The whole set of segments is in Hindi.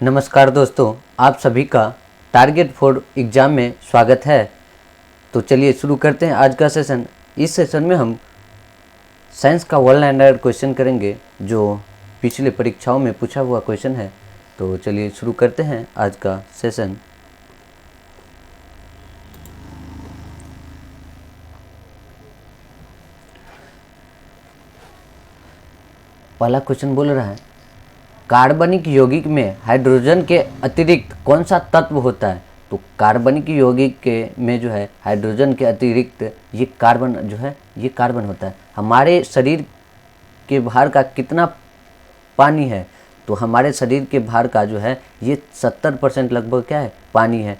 नमस्कार दोस्तों, आप सभी का टारगेट 4 एग्ज़ाम में स्वागत है। तो चलिए शुरू करते हैं आज का सेशन। इस सेशन में हम साइंस का वर्ल्ड स्टैंडर्ड क्वेश्चन करेंगे जो पिछले परीक्षाओं में पूछा हुआ क्वेश्चन है। तो चलिए शुरू करते हैं आज का सेशन। पहला क्वेश्चन बोल रहा है, कार्बनिक यौगिक में हाइड्रोजन के अतिरिक्त कौन सा तत्व होता है? तो कार्बनिक यौगिक के में जो है हाइड्रोजन के अतिरिक्त ये कार्बन होता है। हमारे शरीर के भार का कितना पानी है? तो हमारे शरीर के भार का जो है ये 70% लगभग क्या है? पानी है।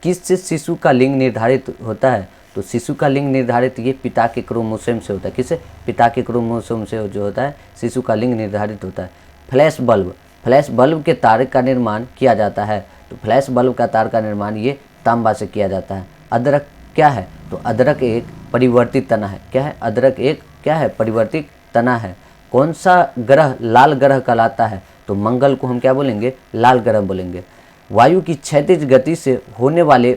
किससे शिशु का लिंग निर्धारित होता है? तो शिशु का लिंग निर्धारित ये पिता के क्रोमोसोम से होता है। किससे? पिता के क्रोमोसोम से जो होता है शिशु का लिंग निर्धारित होता है। फ्लैश बल्ब के तार का निर्माण किया जाता है। तो फ्लैश बल्ब का तार का निर्माण ये तांबा से किया जाता है। अदरक क्या है? तो अदरक एक परिवर्तित तना है। क्या है? अदरक एक क्या है? परिवर्तित तना है। कौन सा ग्रह लाल ग्रह कहलाता है? तो मंगल को हम क्या बोलेंगे? लाल ग्रह बोलेंगे। वायु की क्षैतिज गति से होने वाले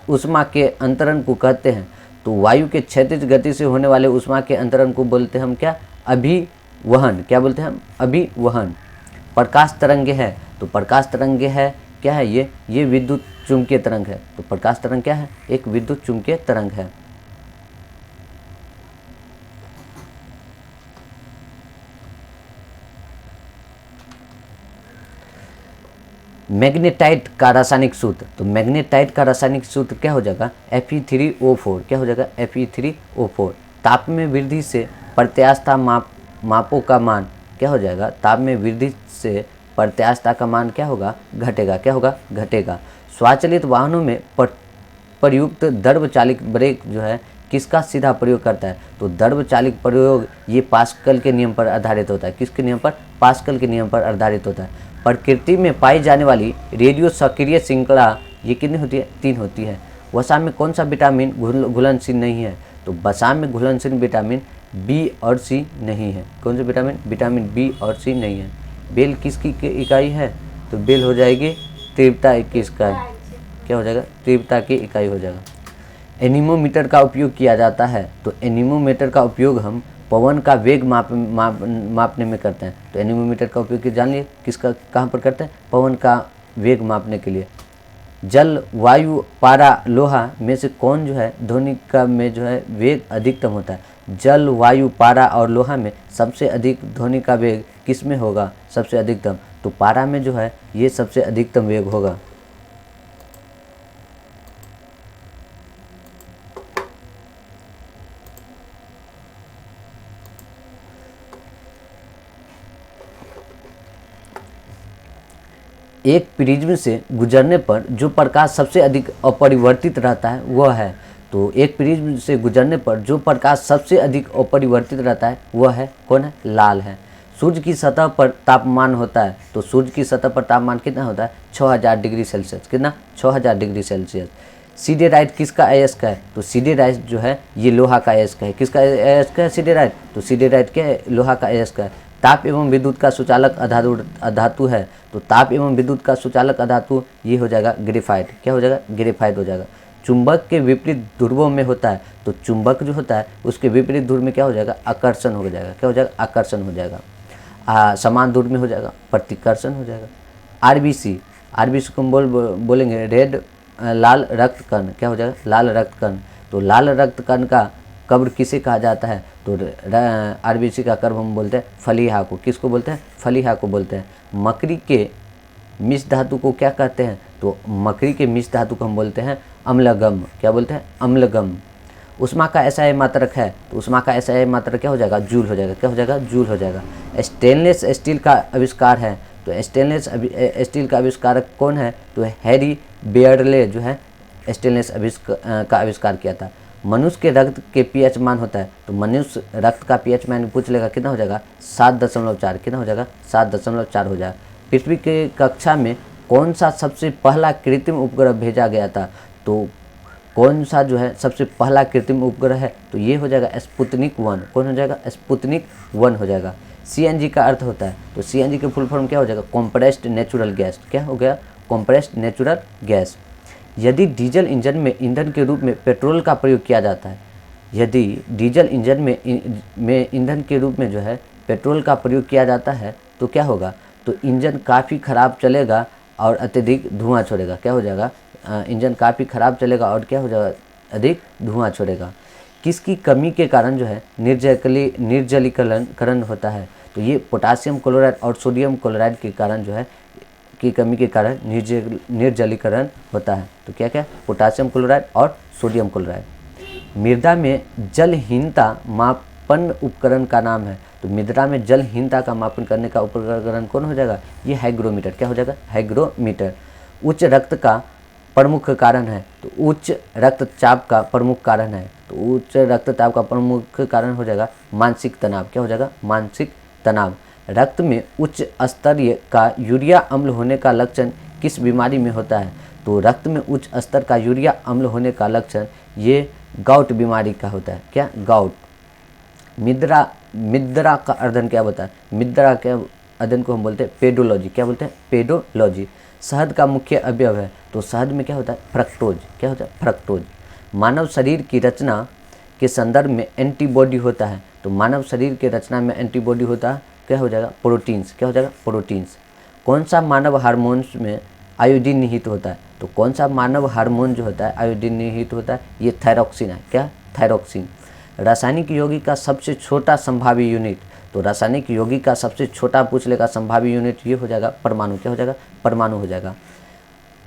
ऊष्मा के अंतरण को कहते हैं। तो वायु के क्षैतिज गति से होने वाले ऊष्मा के अंतरण को बोलते हैं हम क्या? अभिवहन। क्या बोलते हैं हम? अभिवहन। प्रकाश तरंग है। तो प्रकाश तरंग है क्या है? ये विद्युत चुंबकीय तरंग है। तो प्रकाश तरंग क्या है? एक विद्युत चुंबकीय तरंग है। मैग्नेटाइट का रासायनिक सूत्र। तो मैग्नेटाइट का रासायनिक सूत्र क्या हो जाएगा? Fe3O4। क्या हो जाएगा? Fe3O4। ताप में वृद्धि से प्रत्यास्थता मापों का मान क्या हो जाएगा? ताप में वृद्धि से प्रत्यास्थता का मान क्या होगा? घटेगा। क्या होगा? घटेगा। स्वचालित वाहनों में प्रयुक्त दर्भचालित ब्रेक जो है किसका सीधा प्रयोग करता है? तो दर्भचालित प्रयोग ये पास्कल के नियम पर आधारित होता है। किसके नियम पर? पास्कल के नियम पर आधारित होता है। प्रकृति में पाई जाने वाली रेडियो सक्रिय श्रृंखला ये कितनी होती है? 3 होती है। वसा में कौन सा विटामिन घुलनशील नहीं है? तो वसा में घुलनशील विटामिन बी और सी नहीं है। कौन से विटामिन? विटामिन बी और सी नहीं है। बेल किसकी इकाई है? तो बेल हो जाएगी तीव्रता की इकाई। क्या हो जाएगा? तीव्रता की इकाई हो जाएगा। एनीमोमीटर का उपयोग किया जाता है। तो एनीमोमीटर का उपयोग हम पवन का वेग मापने में करते हैं। तो एनीमोमीटर का उपयोग जान लिए किसका कहाँ पर करते हैं? पवन का वेग मापने के लिए। जल, वायु, पारा, लोहा में से कौन जो है ध्वनि का में जो है वेग अधिकतम होता है? जल, वायु, पारा और लोहा में सबसे अधिक ध्वनि का वेग किस में होगा? सबसे अधिकतम। तो पारा में जो है ये सबसे अधिकतम वेग होगा। एक प्रिज्म से गुजरने पर जो प्रकाश सबसे अधिक अपरिवर्तित रहता है वह है। तो एक प्रिज्म से गुजरने पर जो प्रकाश सबसे अधिक अपरिवर्तित रहता है वह है कौन है? लाल है। सूर्य की सतह पर तापमान होता है। तो सूर्य की सतह पर तापमान कितना होता है? 6000 डिग्री सेल्सियस। कितना? 6000 डिग्री सेल्सियस। सिडेराइट किसका अयस्क है? तो सिडेराइट जो है ये लोहा का अयस्क है। किसका अयस्क है? सिडेराइट। तो सिडेराइट क्या है? लोहा का अयस्क है। ताप एवं विद्युत का सुचालक अधातु है। तो ताप एवं विद्युत का सुचालक अधातु ये हो जाएगा ग्रेफाइट। क्या हो जाएगा? ग्रेफाइट हो जाएगा। चुंबक के विपरीत ध्रुवों में होता है। तो चुंबक जो होता है उसके विपरीत ध्रुव में क्या हो जाएगा? आकर्षण हो जाएगा। क्या हो जाएगा? आकर्षण हो जाएगा। समान ध्रुव में हो जाएगा प्रतिकर्षण हो जाएगा। आरबीसी को हम बोलेंगे रेड लाल रक्त कण। क्या हो जाएगा? लाल रक्त कण। तो लाल रक्त कण का कब्र किसे कहा जाता है? तो आरबीसी का कब्र हम बोलते हैं फलीहा को। किसको बोलते हैं? फलीहा को बोलते हैं। मकड़ी के मिश्र धातु को क्या कहते हैं? तो मकड़ी के मिश्र धातु को हम बोलते हैं अम्लगम। क्या बोलते हैं? अम्लगम। उष्मा का एसआई मात्रक है। तो उष्मा का एसआई मात्रक क्या हो जाएगा? जूल हो जाएगा। क्या हो जाएगा? जूल हो जाएगा। स्टेनलेस स्टील का आविष्कार है। तो स्टेनलेस स्टील का आविष्कारक कौन है? तो हैरी बेयरले जो है स्टेनलेस का आविष्कार किया था। मनुष्य के रक्त के पीएच मान होता है। तो मनुष्य रक्त का पीएच मान पूछ लेगा कितना हो जाएगा? 7.4। कितना हो जाएगा? 7.4 हो जाएगा। पृथ्वी के कक्षा में कौन सा सबसे पहला कृत्रिम उपग्रह भेजा गया था? तो कौन सा जो है सबसे पहला कृत्रिम उपग्रह है? तो ये हो जाएगा स्पुतनिक 1। कौन हो जाएगा? स्पुतनिक 1 हो जाएगा। CNG का अर्थ होता है, तो CNG के फुल फॉर्म क्या हो जाएगा, कॉम्प्रेस्ड नेचुरल गैस। क्या हो गया, कॉम्प्रेस्ड नेचुरल गैस। यदि डीजल इंजन में ईंधन के रूप में पेट्रोल का प्रयोग किया जाता है, यदि डीजल इंजन में ईंधन के रूप में जो है पेट्रोल का प्रयोग किया जाता है तो क्या होगा, तो इंजन काफ़ी ख़राब चलेगा और अत्यधिक धुआं छोड़ेगा। क्या हो जाएगा, इंजन काफ़ी ख़राब चलेगा और क्या हो जाएगा, अधिक धुआं छोड़ेगा। किसकी कमी के कारण जो है निर्जलीकरण होता है, तो ये पोटासियम क्लोराइड और सोडियम क्लोराइड के कारण जो है की कमी के कारण निर्जलीकरण होता है। तो क्या क्या, पोटासियम क्लोराइड और सोडियम क्लोराइड। मृदा में जलहीनता मापन उपकरण का नाम है, तो मृदा में जलहीनता का मापन करने का उपकरण कौन हो जाएगा, ये हाइग्रोमीटर। क्या हो जाएगा, हाइग्रोमीटर। उच्च रक्त का प्रमुख कारण है, तो उच्च रक्तचाप का प्रमुख कारण है, तो उच्च रक्तचाप का प्रमुख कारण हो जाएगा मानसिक तनाव। क्या हो जाएगा, मानसिक तनाव। रक्त में उच्च स्तर का यूरिया अम्ल होने का लक्षण किस बीमारी में होता है, तो रक्त में उच्च स्तर का यूरिया अम्ल होने का लक्षण ये गाउट बीमारी का होता है। क्या, गाउट। मिद्रा का अध्ययन क्या होता है, मिद्रा के अध्ययन को हम बोलते हैं पेडोलॉजी। क्या बोलते हैं, पेडोलॉजी। शहद का मुख्य अवयव है, तो शहद में क्या होता है, फ्रक्टोज। क्या होता है, फ्रक्टोज। मानव शरीर की रचना के संदर्भ में एंटीबॉडी होता है, तो मानव शरीर के रचना में एंटीबॉडी होता है, क्या हो जाएगा, प्रोटीन्स। क्या हो जाएगा, प्रोटीन्स। कौन सा मानव हार्मोन्स में आयोडीन निहित होता है, तो कौन सा मानव हार्मोन जो होता है आयोडीन निहित होता है, ये थायरॉक्सिन है। क्या, थायरॉक्सिन। रासायनिक यौगिक का सबसे छोटा संभावी यूनिट, तो रासायनिक यौगिक का सबसे छोटा पूछ लेगा संभावी यूनिट, ये हो जाएगा परमाणु। क्या हो जाएगा, परमाणु हो जाएगा।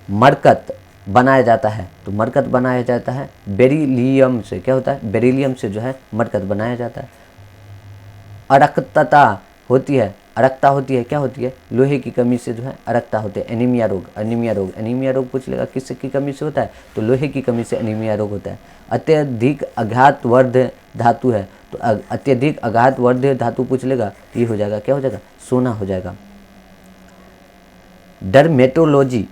मरकत बनाया जाता है, तो मरकत बनाया जाता है बेरिलियम से। क्या होता है, बेरिलियम से जो है मरकत बनाया जाता है। अरक्तता होती है, अरक्ता होती है, क्या होती है, लोहे की कमी से जो है अरक्ता होते हैं। एनीमिया रोग, एनीमिया रोग पूछ लेगा किस की कमी से होता है, तो लोहे की कमी से एनीमिया रोग होता है। अत्यधिक आघातवर्ध धातु है, तो अत्यधिक आघातवर्ध धातु पूछ लेगा तो ये हो जाएगा, क्या हो जाएगा, सोना हो जाएगा। डर्मेटोलॉजी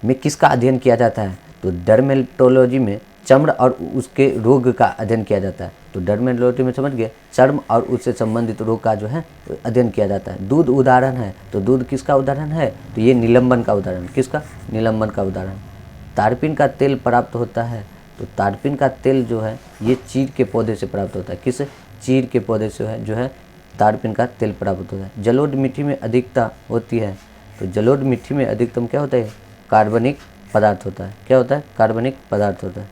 में किसका अध्ययन किया जाता है, तो डर्मेटोलॉजी में चर्म और उसके रोग का अध्ययन किया जाता है। तो डर्मेटोलॉजी में समझ गए, चर्म और उससे संबंधित रोग का जो है अध्ययन किया जाता है। दूध उदाहरण है, तो दूध किसका उदाहरण है, तो ये निलंबन का उदाहरण। किसका, निलंबन का उदाहरण। तारपीन का तेल प्राप्त होता है, तो तारपीन का तेल जो है ये चीड़ के पौधे से प्राप्त होता है। किस, चीड़ के पौधे से है जो है तारपीन का तेल प्राप्त होता है। जलोढ़ मिट्टी में अधिकता होती है, तो जलोढ़ मिट्टी में अधिकतम क्या होता है, कार्बनिक पदार्थ होता है। क्या होता है, कार्बनिक पदार्थ होता है।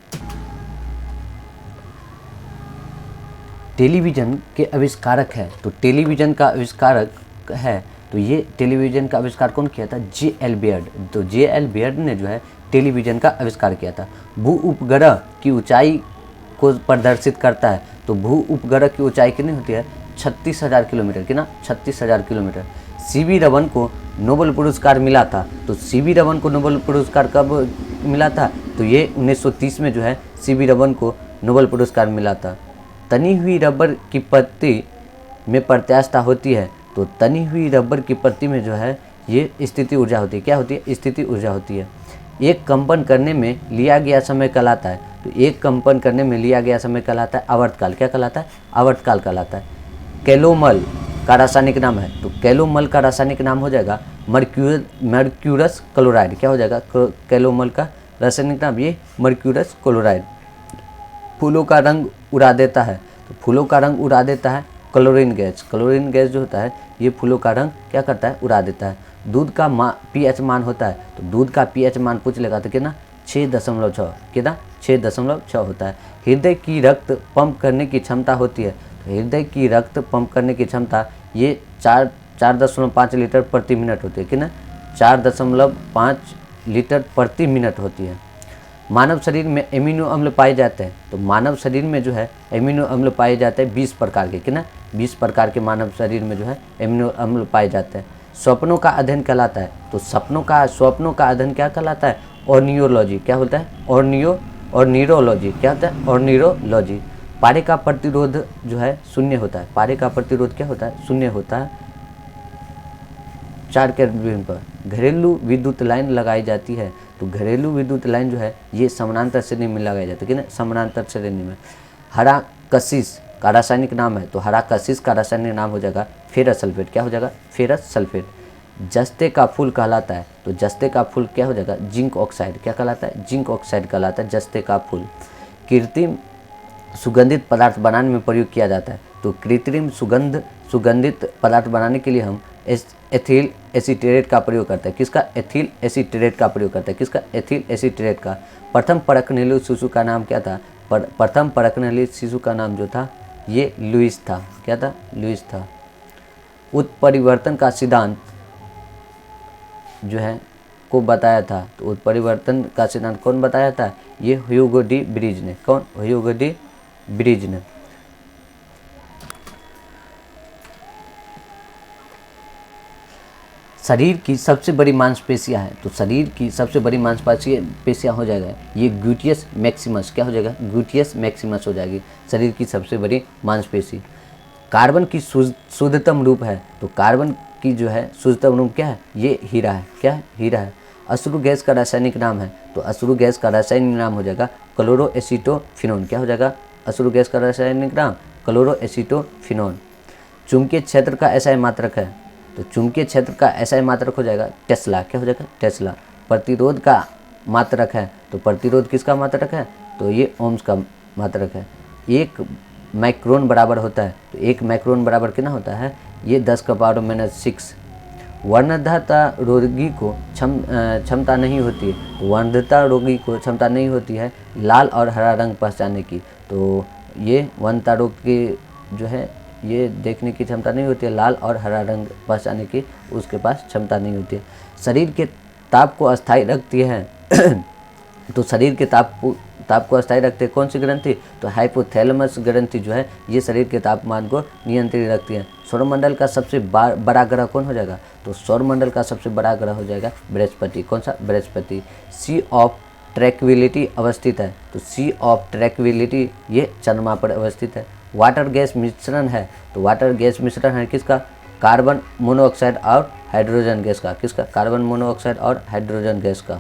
टेलीविज़न के आविष्कारक है, तो टेलीविज़न का आविष्कारक है, तो ये टेलीविज़न का आविष्कार कौन किया था, J.L. बियर्ड। तो J.L. बियर्ड ने जो है टेलीविज़न का आविष्कार किया था। भू उपग्रह की ऊंचाई को प्रदर्शित करता है, तो भू उपग्रह की ऊंचाई कितनी होती है, 36,000 किलोमीटर। कितना, 36,000 किलोमीटर। C.V. रमन को नोबेल पुरस्कार मिला था, तो C.V. रमन को नोबेल पुरस्कार कब मिला था, तो ये 1930 में जो है C.V. रमन को नोबेल पुरस्कार मिला था। तनी हुई रबर की पत्ती में प्रत्यास्थता होती है, तो तनी हुई रबर की पत्ती में जो है ये स्थिति ऊर्जा होती है। क्या होती है, स्थिति ऊर्जा होती है। एक कंपन करने में लिया गया समय कहलाता है, तो एक कंपन करने में लिया गया समय कहलाता है आवर्तकाल। क्या कहलाता है, आवर्तकाल कहलाता है। कैलोमल का रासायनिक नाम है, तो कैलोमल का रासायनिक नाम हो जाएगा मर्क्यूरस क्लोराइड। क्या हो जाएगा, कैलोमल का रासायनिक नाम ये मर्क्यूरस क्लोराइड। फूलों का रंग उड़ा देता है, तो फूलों का रंग उड़ा देता है क्लोरीन गैस। क्लोरीन गैस जो होता है ये फूलों का रंग क्या करता है, उड़ा देता है। दूध का pH मान होता है, तो दूध का pH मान पूछ लेगा तो कितना, 6.6। कितना, 6.6 होता है। हृदय की रक्त पंप करने की क्षमता होती है, तो हृदय की रक्त पंप करने की क्षमता ये 4.5 लीटर प्रति मिनट होती है। कितना, 4.5 लीटर प्रति मिनट होती है। मानव शरीर में एमिनो अम्ल पाए जाते हैं, तो मानव शरीर में जो है एमिनो अम्ल पाए जाते हैं 20 प्रकार के। कितना, 20 प्रकार के मानव शरीर में जो है एमिनो अम्ल पाए जाते हैं। स्वप्नों का अध्ययन कहलाता है, तो स्वप्नों का अध्ययन क्या कहलाता है, ऑर्नियोलॉजी। क्या होता है, ऑर्नियोलॉजी। क्या होता है, ऑर्नियोलॉजी। पारे का प्रतिरोध जो है शून्य होता है। पारे का प्रतिरोध क्या होता है, शून्य होता है 4 केल्विन पर। घरेलू विद्युत लाइन लगाई जाती है, तो घरेलू विद्युत लाइन जो है ये समानांतर श्रेणी में लगाई जाती है। कि ना, समानांतर श्रेणी में। हरा कशिश का रासायनिक नाम है, तो हरा कशिश का रासायनिक नाम हो जाएगा फेरस सल्फेट। क्या हो जाएगा? Ferrous sulphate. जस्ते का फूल कहलाता है, तो जस्ते का फूल क्या हो जाएगा? Zinc oxide. क्या कहलाता है? जिंक ऑक्साइड कहलाता है जस्ते का फूल। कृत्रिम सुगंधित पदार्थ बनाने में प्रयोग किया जाता है, तो कृत्रिम सुगंधित पदार्थ बनाने के लिए हम एथिल एसीटेरेट का प्रयोग करते हैं। किसका? एथिल एसीटेरेट का प्रयोग करते हैं। किसका? एथिल एसीटेरेट का। प्रथम परखनीय शिशु का नाम क्या था? प्रथम परखनीय शिशु का नाम जो था ये लुईस था। क्या था? लुईस था। उत्परिवर्तन का सिद्धांत जो है को बताया था, तो उत्परिवर्तन का सिद्धांत कौन बताया था? ये ह्यूगो डी ब्रिज ने। कौन? ह्यूगो डी ब्रिज ने। शरीर की सबसे बड़ी मांसपेशियां है, तो शरीर की सबसे बड़ी मांसपेशियां हो जाएगा ये ग्लूटियस मैक्सिमस। क्या हो जाएगा? ग्लूटियस मैक्सिमस हो जाएगी शरीर की सबसे बड़ी मांसपेशी। कार्बन की शुद्धतम रूप है, तो कार्बन की जो है शुद्धतम रूप क्या है? ये हीरा है। क्या है? हीरा है। अश्रु गैस का रासायनिक नाम है, तो अश्रु गैस का रासायनिक नाम हो जाएगा क्लोरोएसीटोफिनोन। क्या हो जाएगा? अश्रु गैस का रासायनिक नाम क्लोरोएसीटोफिनोन। चुंबकीय क्षेत्र का एसआई मात्रक है, तो चुंबकीय क्षेत्र का एसआई मात्रक हो जाएगा टेस्ला। क्या हो जाएगा? टेस्ला। प्रतिरोध का मात्रक है, तो प्रतिरोध किसका मात्रक है? तो ये ओम्स का मात्रक है। 1 माइक्रोन बराबर होता है, तो 1 माइक्रोन बराबर कितना होता है? ये 10⁻⁻⁶। वर्णधता रोगी को क्षमता नहीं होती है, तो वर्णधता रोगी को क्षमता नहीं होती है लाल और हरा रंग पहचानने की, तो ये वर्णधता रोग की जो है ये देखने की क्षमता नहीं होती है, लाल और हरा रंग पहचानने की उसके पास क्षमता नहीं होती है। शरीर के ताप को अस्थायी रखती है तो शरीर के ताप को अस्थायी रखते हैं कौन सी ग्रंथि? तो हाइपोथैलेमस ग्रंथि जो है ये शरीर के तापमान को नियंत्रित रखती है। सौरमंडल का सबसे बड़ा ग्रह कौन हो जाएगा? तो सौरमंडल का सबसे बड़ा ग्रह हो जाएगा बृहस्पति। कौन सा? बृहस्पति। सी ऑफ ट्रैंक्विलिटी अवस्थित है, तो सी ऑफ ट्रैंक्विलिटी ये चंद्रमा पर अवस्थित है। वाटर गैस मिश्रण है, तो वाटर गैस मिश्रण है किसका? कार्बन मोनोऑक्साइड और हाइड्रोजन गैस का। किसका? कार्बन मोनोऑक्साइड और हाइड्रोजन गैस का।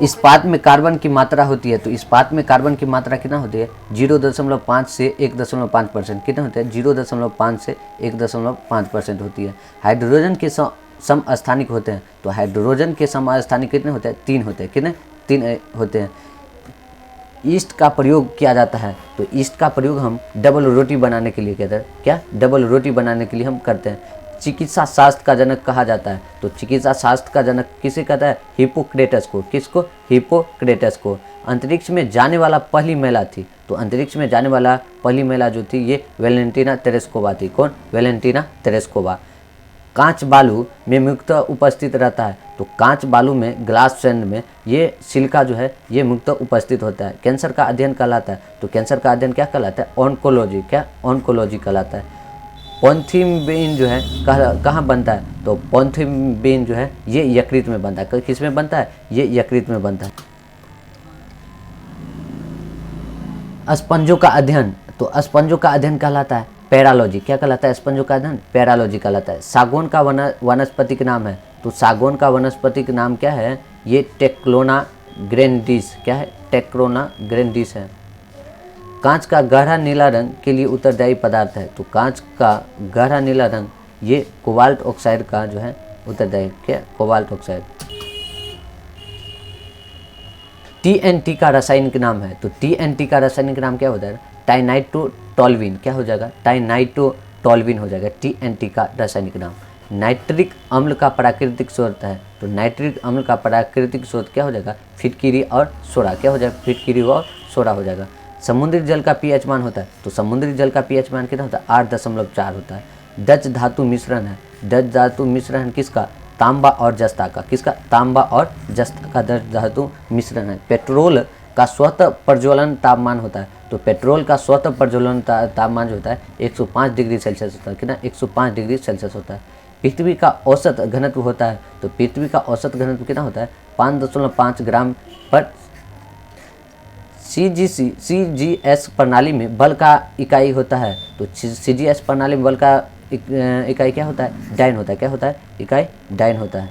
इस्पात में कार्बन की मात्रा होती है, तो इस्पात में कार्बन की मात्रा कितना होती है? 0.5 से 1.5%। कितना होता है? 0.5 से 1.5% होती है। हाइड्रोजन के समस्थानिक होते हैं, तो हाइड्रोजन के समस्थानिक कितने होते हैं? 3 होते हैं। कितने? 3 होते हैं। ईस्ट का प्रयोग किया जाता है, तो ईस्ट का प्रयोग हम डबल रोटी बनाने के लिए कहते हैं। क्या? डबल रोटी बनाने के लिए हम करते हैं। चिकित्सा शास्त्र का जनक कहा जाता है, तो चिकित्सा शास्त्र का जनक किसे कहता है? हिप्पोक्रेटस को। किसको? हिप्पोक्रेटस को। अंतरिक्ष में जाने वाला पहली महिला थी, तो अंतरिक्ष में जाने वाला पहली महिला जो थी ये वेलेंटीना तेरेस्कोवा थी। कौन? Valentina Tereshkova. कांच बालू में मुक्त उपस्थित रहता है, तो कांच बालू में ग्लास सैंड में ये सिलिका जो है ये मुक्त उपस्थित होता है। कैंसर का अध्ययन कहलाता है, तो कैंसर का अध्ययन क्या कहलाता है? ऑन्कोलॉजी। क्या? ऑन्कोलॉजी कहलाता है। पॉन्थिम्बेन जो है कहाँ बनता है? तो पॉन्थिम्बेन जो है ये यकृत में बनता है। किस में बनता है? ये यकृत में बनता है। स्पंजों का अध्ययन, तो स्पंजों का अध्ययन कहलाता है पैरालॉजी। क्या कहलाता है? स्पंजों का अध्ययन पैरालॉजी कहलाता है। सागौन का वनस्पतिक नाम है, तो सागौन का वनस्पतिक नाम क्या है? ये टेक्लोना ग्रैंडिस। क्या है? टेक्लोना ग्रैंडिस है। कांच का गहरा नीला रंग के लिए उत्तरदायी पदार्थ है, तो कांच का गहरा नीला रंग ये कोबाल्ट ऑक्साइड का जो है उत्तरदायी। क्या? Cobalt oxide. TNT का रासायनिक नाम है, तो TNT का रासायनिक नाम क्या होता है? टाइनाइट्रोटोल्यूइन। क्या हो जाएगा? टाइनाइट्रोटोल्यूइन हो जाएगा TNT का रासायनिक नाम। नाइट्रिक अम्ल का प्राकृतिक स्रोत है, तो नाइट्रिक अम्ल का प्राकृतिक स्रोत क्या हो जाएगा? फिटकिरी और सोडा। क्या हो जाएगा? फिटकिरी और सोडा हो जाएगा। समुद्री जल का pH मान होता है, तो समुद्री जल का pH मान कितना होता है? 8.4 होता है। डच धातु मिश्रण है, डच धातु मिश्रण किसका? तांबा और जस्ता का। किसका? तांबा और जस्ता का डच धातु मिश्रण है। पेट्रोल का स्वतः प्रज्वलन तापमान होता है, तो पेट्रोल का स्वतः प्रज्वलन तापमान जो होता है 105 डिग्री सेल्सियस होता है। कितना? 105 डिग्री सेल्सियस होता है। पृथ्वी का औसत घनत्व होता है, तो पृथ्वी का औसत घनत्व कितना होता है? 5.5 ग्राम पर CGS प्रणाली में बल का इकाई होता है, तो CGS प्रणाली में बल का इकाई क्या होता है? डाइन होता है। क्या होता है? इकाई डाइन होता है।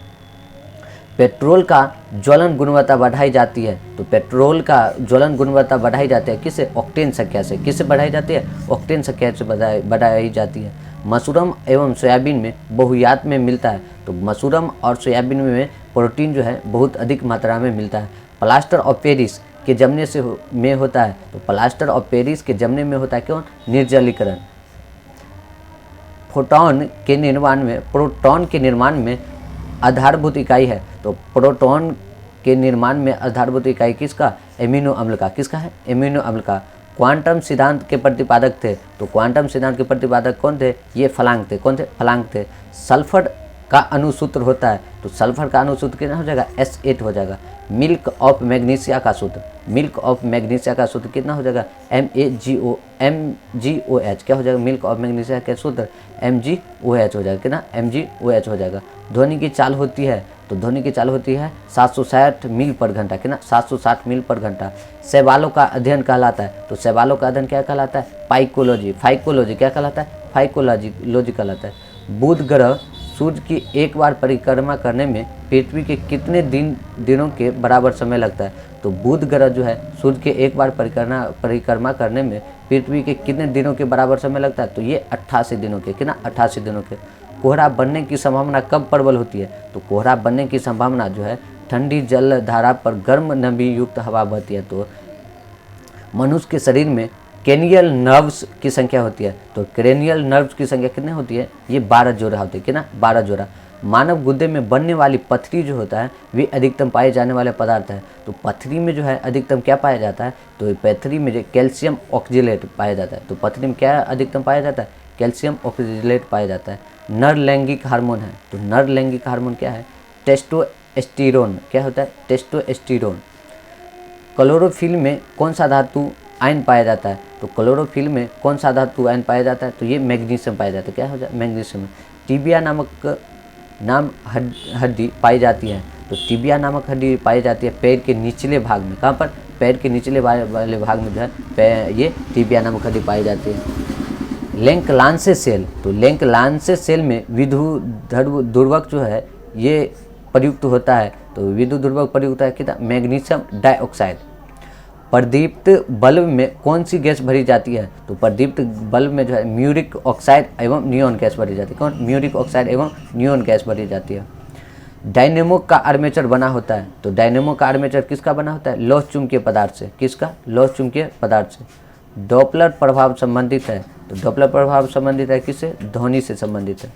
पेट्रोल का ज्वलन गुणवत्ता बढ़ाई जाती है। तो पेट्रोल का ज्वलन गुणवत्ता बढ़ाई जाती है किससे? ऑक्टेन संख्या से। किससे बढ़ाई जाती है? ऑक्टेन संख्या से बढ़ाई जाती है। मशरूम एवं सोयाबीन में बहुयात में मिलता है। तो मशरूम और सोयाबीन में प्रोटीन जो है बहुत अधिक मात्रा में मिलता है। प्लास्टर ऑफ पेरिस के जमने से में होता है। तो प्लास्टर ऑफ पेरिस के जमने में होता है कौन? निर्जलीकरण। प्रोटॉन के निर्माण में आधारभूत इकाई है। तो प्रोटॉन के निर्माण में आधारभूत इकाई किसका? एमिनो अम्ल का। किसका है? एमिनो अम्ल का। क्वांटम सिद्धांत के प्रतिपादक थे। तो क्वांटम सिद्धांत के प्रतिपादक कौन थे? ये फलांग थे। कौन थे? फलांग थे। सल्फर का अणुसूत्र होता है। तो सल्फर का अणुसूत्र कितना हो जाएगा? S8 हो जाएगा। मिल्क ऑफ मैग्नीशिया का सूत्र, मिल्क ऑफ मैग्नीशिया का सूत्र कितना हो जाएगा? MgOH। क्या हो जाएगा? मिल्क ऑफ मैग्नीशिया का सूत्र MgOH हो जाएगा। कितना? MgOH हो जाएगा। ध्वनि की चाल होती है। तो ध्वनि की चाल होती है 760 मील पर घंटा। कितना? 760 मील पर घंटा। शैवालों का अध्ययन कहलाता है। तो शैवालों का अध्ययन क्या कहलाता है? फाइकोलॉजी क्या कहलाता है? फाइकोलॉजी कहलाता है। बुध ग्रह सूर्य की एक बार परिक्रमा करने में पृथ्वी के कितने दिनों के बराबर समय लगता है? तो बुध ग्रह जो है सूर्य के एक बार परिक्रमा करने में पृथ्वी के कितने दिनों के बराबर समय लगता है? तो ये 88 दिनों के। कितना? 88 दिनों के। कोहरा बनने की संभावना कब प्रबल होती है? तो कोहरा बनने की संभावना जो है ठंडी जल धारा पर गर्म नमी युक्त हवा बहती है। तो मनुष्य के शरीर में क्रेनियल नर्व्स की संख्या होती है। तो क्रेनियल नर्व्स की संख्या कितनी होती है? ये 12 जोड़ा होती है। कितना? 12 जोड़ा। मानव गुर्दे में बनने वाली पथरी जो होता है वे अधिकतम पाए जाने वाले पदार्थ है। तो पथरी में जो है अधिकतम क्या पाया जाता है? तो पथरी में जो कैल्शियम ऑक्जेलेट पाया जाता है। तो पथरी में क्या अधिकतम पाया जाता है? कैल्शियम ऑक्जेलेट पाया जाता है। नर लैंगिक हार्मोन है। तो नर लैंगिक हार्मोन क्या है? टेस्टोस्टेरोन। क्या होता है? टेस्टोस्टेरोन। क्लोरोफिल में कौन सा धातु आयन पाया जाता है? तो क्लोरोफिल में कौन सा धातु आयन पाया जाता है? तो ये मैग्नीशियम पाया जाता है। क्या हो जाए? मैग्नीशियम। टिबिया नामक हड्डी पाई जाती है। तो टिबिया नामक हड्डी पाई जाती है पैर के निचले भाग में। कहाँ पर? पैर के निचले वाले भाग में जो है ये टिबिया नामक हड्डी पाई जाती है। लैंकलांसे सेल। तो लैंकलांसे सेल में विद्युत ध्रुवक जो है ये प्रयुक्त होता है। तो विद्युत ध्रुवक प्रयुक्त है कितना? Magnesium dioxide. प्रदीप्त बल्ब में कौन सी गैस भरी जाती है? तो प्रदीप्त बल्ब में जो है म्यूरिक ऑक्साइड एवं नियोन गैस भरी जाती है। कौन? म्यूरिक ऑक्साइड एवं नियोन गैस भरी जाती है। डायनेमो का आर्मेचर बना होता है। तो डायनेमो का आर्मेचर किसका बना होता है? लौह चुंबकीय पदार्थ से। किसका? लौह चुंबकीय पदार्थ से। डॉपलर प्रभाव संबंधित है। तो डॉपलर प्रभाव संबंधित है किससे? ध्वनि से संबंधित है।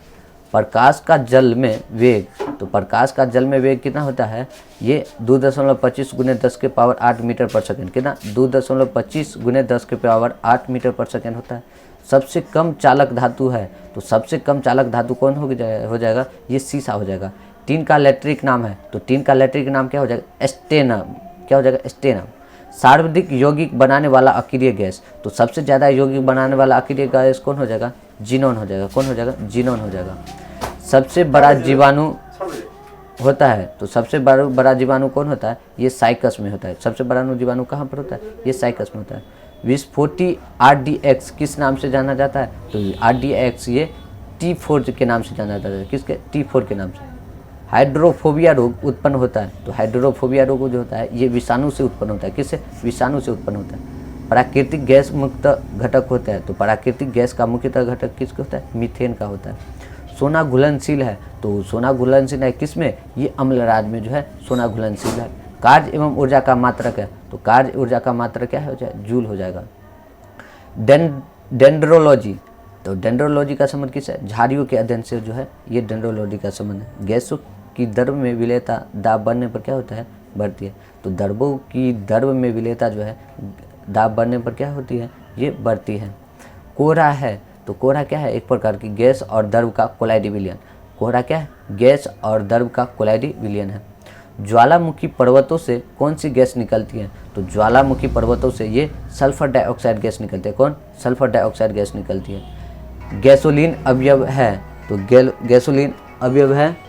प्रकाश का जल में वेग। तो प्रकाश का जल में वेग कितना होता है? ये 2.25 × 10⁸ मीटर पर सेकेंड। कितना? 2.25 × 10⁸ मीटर पर सेकेंड होता है। सबसे कम चालक धातु है। तो सबसे कम चालक धातु कौन हो जाएगा? ये सीसा हो जाएगा। टीन का लैट्रिक नाम है। तो टीन का लैट्रिक नाम क्या हो जाएगा? स्टेनम। क्या हो जाएगा? स्टेनम। सर्वाधिक यौगिक बनाने वाला अक्रिय गैस। तो सबसे ज़्यादा यौगिक बनाने वाला अक्रिय गैस कौन हो जाएगा? जीनोन हो जाएगा। कौन हो जाएगा? जीनोन हो जाएगा। सबसे बड़ा जीवाणु होता है। तो सबसे बड़ा जीवाणु कौन होता है? ये साइकस में होता है। सबसे बड़ा जीवाणु कहाँ पर होता है? ये साइकस में होता है। विस्फोटी RDX किस नाम से जाना जाता है? तो RDX ये T4 के नाम से जाना जाता है। किसके? T4 के नाम से। हाइड्रोफोबिया रोग उत्पन्न होता है। तो हाइड्रोफोबिया रोग जो होता है ये विषाणु से उत्पन्न होता है। किससे? विषाणु से उत्पन्न होता है। प्राकृतिक गैस मुक्त घटक होता है। तो प्राकृतिक गैस का मुख्यतः घटक किसका होता है? मीथेन का होता है। सोना घुलनशील है। तो सोना घुलनशील है किस में? ये अम्लराज में जो है सोना घुलनशील है। कार्य एवं ऊर्जा का मात्रक है। तो कार्य ऊर्जा का मात्रक क्या हो जाए? जूल हो जाएगा। डेंड्रोलॉजी। तो डेंड्रोलॉजी का संबंध किस है? झाड़ियों के अध्ययन से जो है ये डेंड्रोलॉजी का संबंध है। गैसों की द्रव में विलेयता दाब बढ़ने पर क्या होता है? बढ़ती है। तो द्रवों की द्रव में विलेयता जो है दाब बढ़ने पर क्या होती है? ये बढ़ती है। कोहरा है। तो कोहरा क्या है? एक प्रकार की गैस और द्रव का कोलाइडी विलयन। कोहरा क्या है? गैस और द्रव का कोलाइडी विलयन है। ज्वालामुखी पर्वतों से कौन सी गैस निकलती है? तो ज्वालामुखी पर्वतों से ये सल्फर डाइऑक्साइड गैस निकलती है। कौन? सल्फर डाइऑक्साइड गैस निकलती है। गैसोलीन अवयव है। तो गैसोलीन अवयव है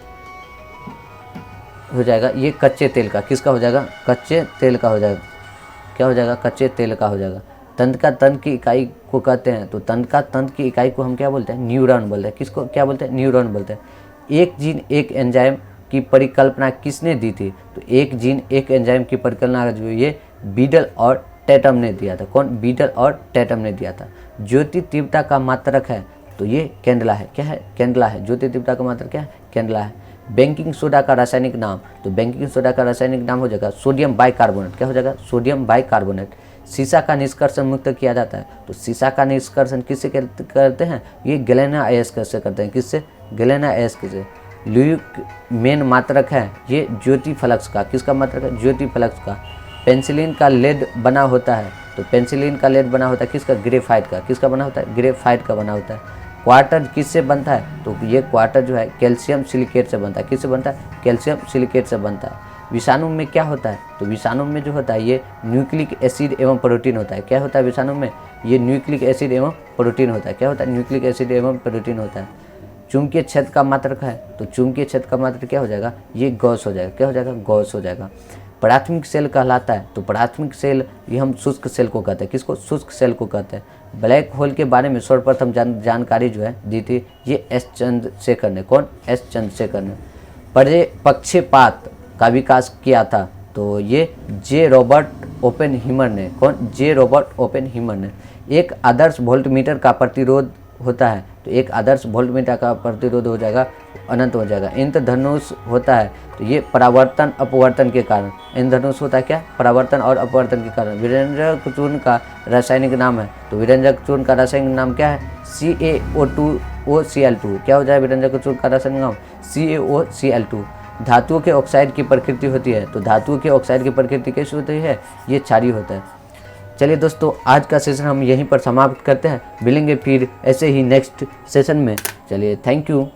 हो जाएगा ये कच्चे तेल का। किसका हो जाएगा? कच्चे तेल का हो जाएगा। क्या हो जाएगा? कच्चे तेल का हो जाएगा। तंत्र का तंत्र की इकाई को कहते हैं। तो तंत्र का तंत्र की इकाई को हम क्या बोलते हैं? न्यूरॉन बोलते हैं। किसको क्या बोलते हैं? न्यूरॉन बोलते हैं। एक जीन एक एंजाइम की परिकल्पना किसने दी थी? तो एक जीन एक एंजाइम की परिकल्पना जो ये बीडल और टैटम ने दिया था। कौन? बीडल और टैटम ने दिया था। ज्योति तीव्रता का मात्रक है तो ये कैंडला है। क्या है? कैंडला है। ज्योति तीव्रता का मात्रक क्या है? कैंडला है। बेकिंग सोडा का रासायनिक नाम, तो बेकिंग सोडा का रासायनिक नाम हो जाएगा सोडियम बाइकार्बोनेट। क्या हो जाएगा? Sodium bicarbonate. शीशा का निष्कर्षण मुक्त किया जाता है, तो शीशा का निष्कर्षण किससे करते हैं? ये गैलेना अयस्क से करते हैं। किससे? गैलेना अयस्क से। ल्यूक मेन मात्रक है ये ज्योति फ्लक्स का। किसका मात्रक है? ज्योति फ्लक्स का। पेंसिलिन का लेड बना होता है, तो पेंसिलिन का लेड बना होता है किसका? ग्रेफाइट का। किसका बना होता है? ग्रेफाइट का बना होता है। क्वार्टर किससे बनता है? तो ये क्वार्टर जो है कैल्शियम सिलिकेट से बनता है। किससे बनता है? कैल्शियम सिलिकेट से बनता है। विषाणु में क्या होता है? तो विषाणु में जो होता है ये न्यूक्लिक एसिड एवं प्रोटीन होता है। क्या होता है विषाणु में? ये न्यूक्लिक एसिड एवं प्रोटीन होता है। क्या होता है? न्यूक्लिक एसिड एवं प्रोटीन होता है। चुंबकीय क्षेत्र का मात्रक है, तो चुंबकीय क्षेत्र का मात्रक क्या हो जाएगा? ये गॉस हो जाएगा। क्या हो जाएगा? गॉस हो जाएगा। प्राथमिक सेल कहलाता है, तो प्राथमिक सेल ये हम शुष्क सेल को कहते हैं। किसको? शुष्क सेल को कहते हैं। ब्लैक होल के बारे में सर्वप्रथम जानकारी जो है दी थी ये एस चंद्रशेखर ने। कौन? एस चंद्रशेखर ने। पक्षपात का विकास किया था, तो ये जे रॉबर्ट ओपेनहीमर ने। कौन? जे रॉबर्ट ओपेनहीमर ने। एक आदर्श वोल्टमीटर का प्रतिरोध होता है, तो एक आदर्श वोल्टमीटर का प्रतिरोध हो जाएगा अनंत हो जाएगा। इंद्रधनुष होता है, तो ये परावर्तन अपवर्तन के कारण। इंद्रधनुष होता है क्या? परावर्तन और अपवर्तन के कारण। विरंजक चूर्ण का रासायनिक नाम है, तो विरंजक चूर्ण का रासायनिक नाम क्या है? CaO2OCl2। क्या हो जाए विरंजक चूर्ण का रासायनिक नाम? CaOCl2। धातुओं के ऑक्साइड की प्रकृति होती है, तो धातुओं के ऑक्साइड की प्रकृति कैसी होती है? ये क्षारीय होता है। चलिए दोस्तों, आज का सेशन हम यहीं पर समाप्त करते हैं। मिलेंगे फिर ऐसे ही नेक्स्ट सेशन में। चलिए, थैंक यू।